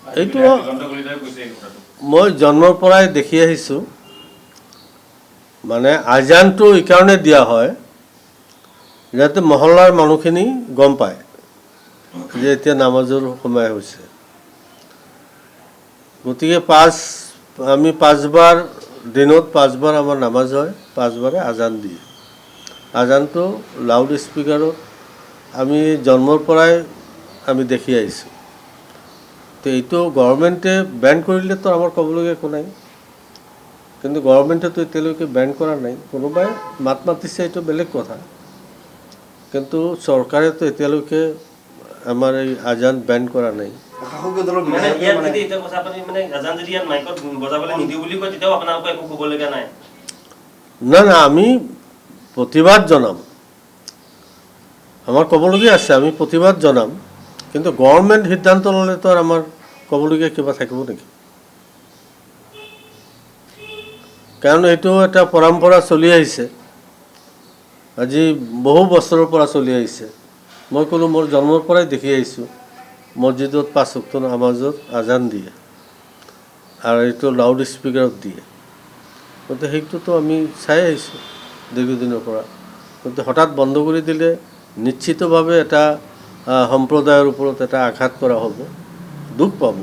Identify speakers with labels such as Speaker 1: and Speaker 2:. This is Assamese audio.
Speaker 1: এইটো মই জন্মৰ পৰাই দেখি আহিছোঁ মানে আজানটো এই কাৰণে দিয়া হয় যাতে মহল্লাৰ মানুহখিনি গম পায় যে এতিয়া নামাজৰ সময় হৈছে গতিকে আমি 5 বাৰ দিনত 5 বাৰ আমাৰ নামাজ হয় 5 বাৰে আজান দিয়ে আজানটো লাউড স্পিকাৰত আমি জন্মৰ পৰাই আমি দেখি আহিছোঁ তো এইটো গভৰ্ণমেণ্টে বেন কৰিলেতো আমাৰ ক'বলগীয়া একো নাই কিন্তু গভৰ্ণমেণ্টেতো এতিয়ালৈকে বেন কৰা নাই কোনোবাই মাত মাতিছে এইটো বেলেগ কথা কিন্তু চৰকাৰেতো এতিয়ালৈকে আমাৰ এই আজান বেন কৰা নাই না না আমি প্ৰতিবাদ জনাম আমাৰ ক'বলগীয়া আছে আমি প্ৰতিবাদ জনাম কিন্তু গভৰ্ণমেণ্ট সিদ্ধান্ত ল'লেতো আৰু আমাৰ ক'বলগীয়া কিবা থাকিব নেকি কাৰণ এইটো এটা পৰম্পৰা চলি আহিছে আজি বহু বছৰৰ পৰা চলি আহিছে মই কোনো মোৰ জন্মৰ পৰাই দেখি আহিছোঁ মছজিদত 5 ওয়াক্ত নামাজত আজান দিয়ে আৰু এইটো লাউড স্পিকাৰত দিয়ে গতিকে সেইটোতো আমি চাই আহিছোঁ দীৰ্ঘদিনৰ পৰা কিন্তু হঠাৎ বন্ধ কৰি দিলে নিশ্চিতভাৱে এটা সম্প্ৰদায়ৰ ওপৰত এটা আঘাত কৰা হ'ব দুখ পাব